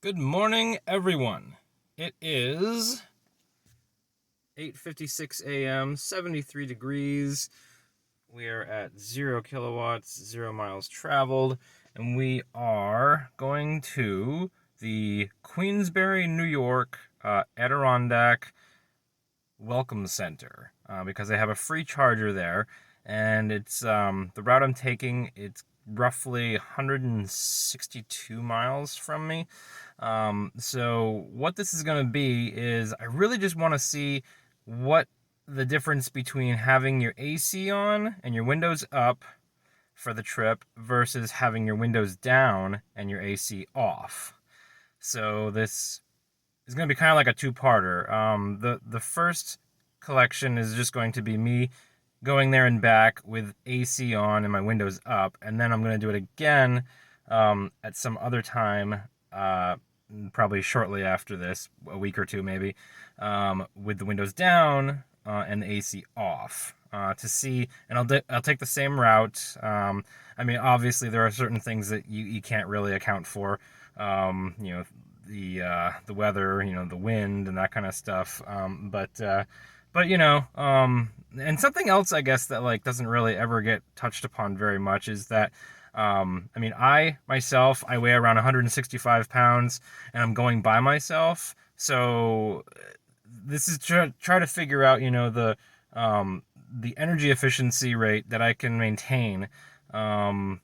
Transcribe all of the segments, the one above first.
Good morning, everyone. It is 8:56 a.m., 73 degrees. We are at 0 kilowatts, 0 miles traveled, and we are going to the Queensbury, New York Adirondack Welcome Center because they have a free charger there, and it's the route I'm taking. It's roughly 162 miles from me. So what this is going to be is I really just want to see what the difference between having your AC on and your windows up for the trip versus having your windows down and your AC off. So this is going to be kind of like a two-parter. The first collection is just going to be me going there and back with AC on and my windows up, and then I'm going to do it again at some other time, probably shortly after this, a week or two maybe, with the windows down and the AC off. To see, and I'll take the same route. I mean, obviously there are certain things that you can't really account for. You know, the weather, the wind and that kind of stuff. But and something else I guess that like doesn't really ever get touched upon very much is that I mean, I myself I weigh around 165 pounds and I'm going by myself, so this is try to figure out the energy efficiency rate that I can maintain. Going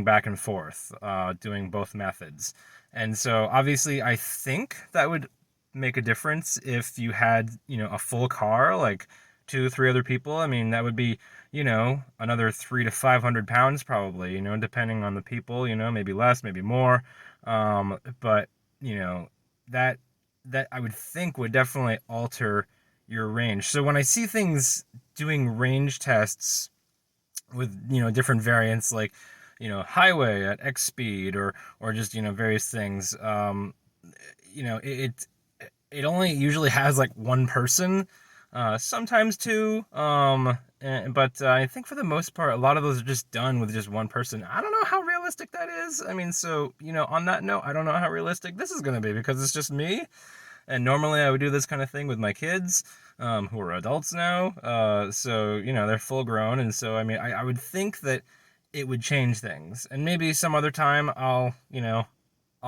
back and forth, doing both methods. And so obviously I think that would make a difference if you had, a full car, like 2, 3 other people. I mean, that would be, another 300 to 500 pounds probably, depending on the people, maybe less, maybe more. But, that, that I would think would definitely alter your range. So when I see things doing range tests with different variants like highway at X speed or just various things, it only usually has like one person, sometimes two, but I think for the most part a lot of those are just done with just one person. I don't know how realistic that is. I mean, so on that note, I don't know how realistic this is going to be because it's just me, and normally I would do this kind of thing with my kids, who are adults now. So, they're full grown. And so, I mean, I would think that it would change things. And maybe some other time I'll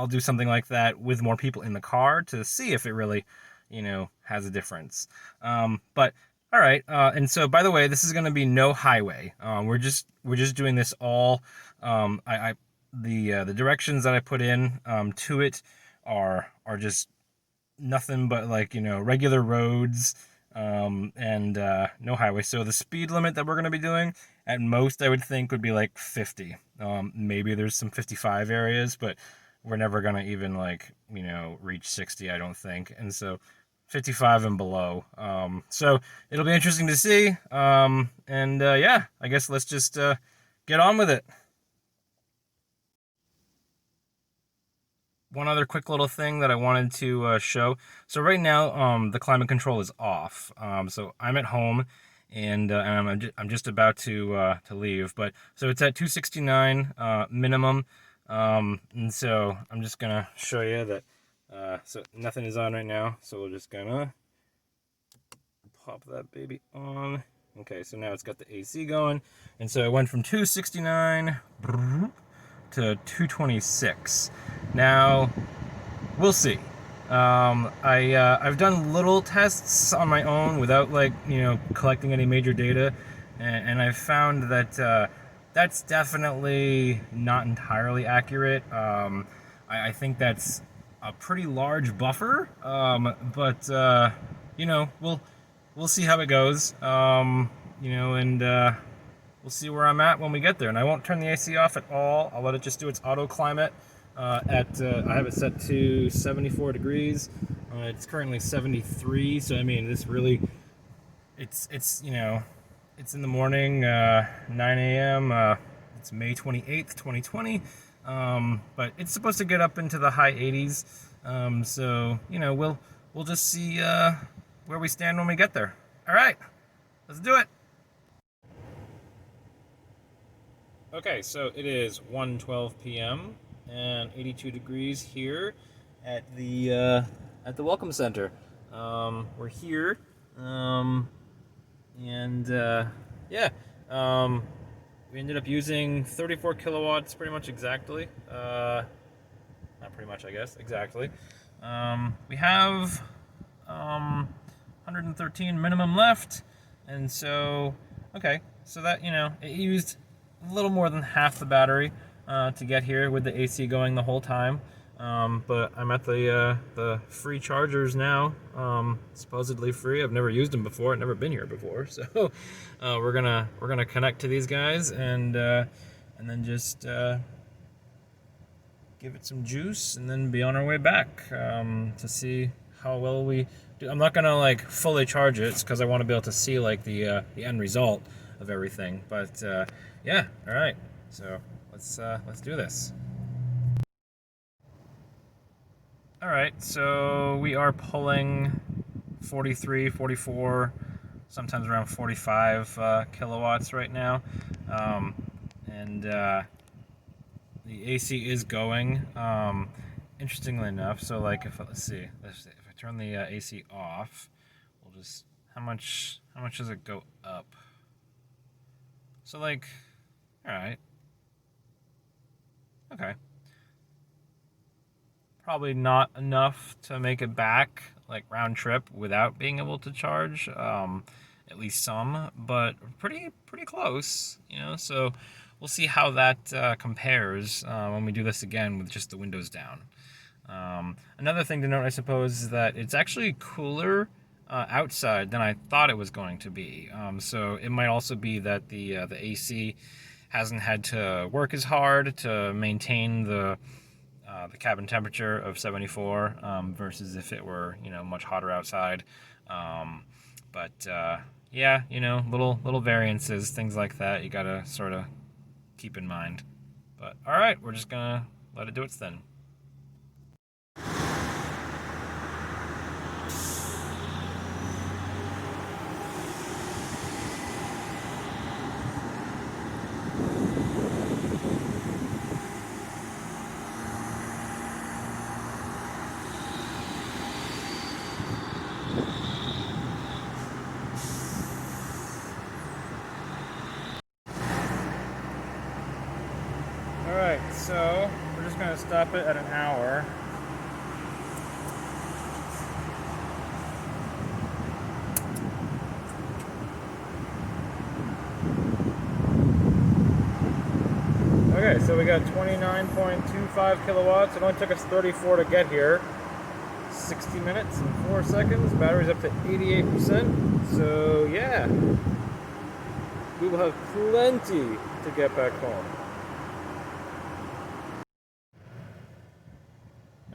do something like that with more people in the car to see if it really, has a difference. But all right. And so, by the way, this is going to be no highway. We're just doing this all. The directions that I put in to it are just nothing but like regular roads, and no highway. So the speed limit that we're going to be doing at most I would think would be like 50. Maybe there's some 55 areas, but we're never going to even like reach 60, I don't think. And so 55 and below. So it'll be interesting to see. And yeah, I guess let's just get on with it. One other quick little thing that I wanted to show. So right now, the climate control is off. So I'm at home, and I'm just about to leave. But so it's at 269 minimum, and so I'm just gonna show you that. So nothing is on right now. So we're just gonna pop that baby on. Okay, so now it's got the AC going, and so it went from 269 to 226. Now, we'll see. I've done little tests on my own without collecting any major data, and I've found that that's definitely not entirely accurate. I think that's a pretty large buffer, but we'll see how it goes. And we'll see where I'm at when we get there. And I won't turn the AC off at all. I'll let it just do its auto climate. I have it set to 74 degrees. It's currently 73. So I mean, this really, it's it's in the morning, 9 a.m. It's May 28th, 2020. But it's supposed to get up into the high 80s. So we'll just see where we stand when we get there. All right, let's do it. Okay, so it is 1:12 p.m. and 82 degrees here at the Welcome Center. We're here, and yeah, we ended up using 34 kilowatts, pretty much exactly. Not pretty much, I guess, exactly. We have 113 minimum left, and so okay, so that it used a little more than half the battery to get here with the AC going the whole time. But I'm at the free chargers now, supposedly free. I've never used them before. I've never been here before, so we're gonna connect to these guys and then just give it some juice and then be on our way back to see how well we do. I'm not gonna like fully charge it because I want to be able to see like the end result of everything. But yeah, all right. So let's do this. All right, so we are pulling 43, 44, sometimes around 45 kilowatts right now, and the AC is going. Interestingly enough, so like let's see, if I turn the AC off, we'll just how much does it go up? So like, all right, okay. Probably not enough to make it back like round trip without being able to charge, at least some, but pretty close, so we'll see how that compares when we do this again with just the windows down. Another thing to note, I suppose, is that it's actually cooler outside than I thought it was going to be, so it might also be that the AC hasn't had to work as hard to maintain the cabin temperature of 74 versus if it were much hotter outside. But yeah, little variances, things like that you gotta sort of keep in mind. But all right, we're just gonna let it do its thing. Alright, so we're just going to stop it at an hour. Okay, so we got 29.25 kilowatts. It only took us 34 to get here. 60 minutes and 4 seconds. Battery's up to 88%. So yeah, we will have plenty to get back home.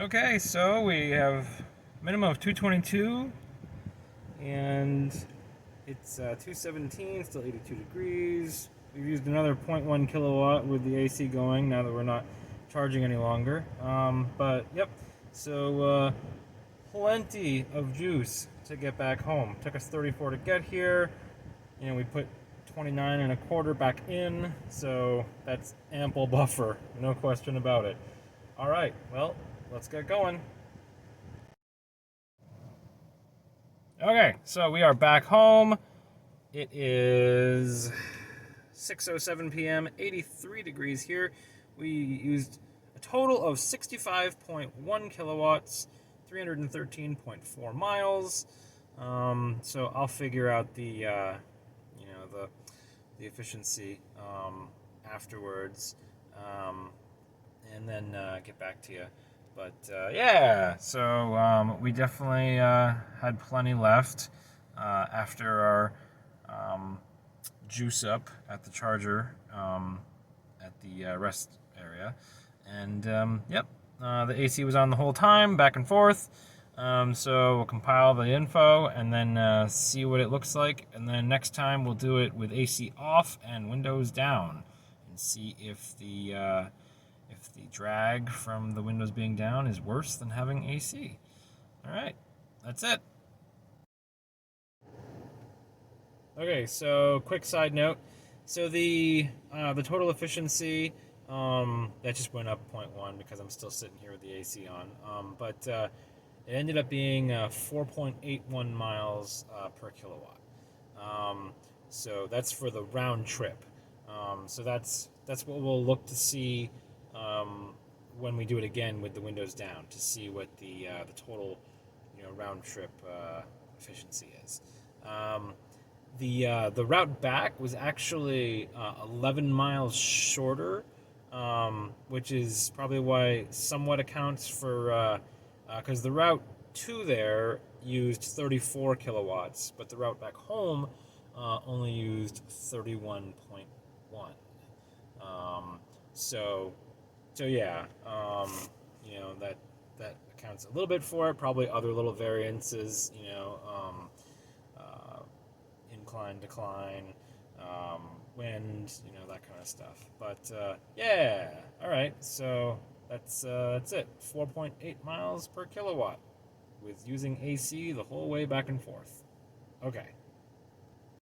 Okay, so we have minimum of 222, and it's 217, still 82 degrees. We've used another 0.1 kilowatt with the AC going now that we're not charging any longer. But yep, so plenty of juice to get back home. Took us 34 to get here. We put 29 and a quarter back in, so that's ample buffer, no question about it. All right, well, let's get going. Okay, so we are back home. It is 6:07 p.m., 83 degrees here. We used a total of 65.1 kilowatts, 313.4 miles. So I'll figure out the efficiency afterwards, and then get back to you. But yeah, so we definitely had plenty left after our juice up at the charger at the rest area. And yep, the AC was on the whole time, back and forth. So we'll compile the info and then see what it looks like. And then next time we'll do it with AC off and windows down and see if the drag from the windows being down is worse than having AC. All right, that's it. Okay, so quick side note. So the total efficiency That just went up 0.1 because I'm still sitting here with the AC on. But it ended up being 4.81 miles per kilowatt. So that's for the round trip. So that's what we'll look to see when we do it again with the windows down, to see what the total round trip efficiency is. The route back was actually 11 miles shorter, which is probably why somewhat accounts for, because the route to there used 34 kilowatts, but the route back home only used 31.1. So yeah, that accounts a little bit for it. Probably other little variances, incline, decline, wind, that kind of stuff. But yeah, all right. So that's it. 4.8 miles per kilowatt with using AC the whole way back and forth. Okay.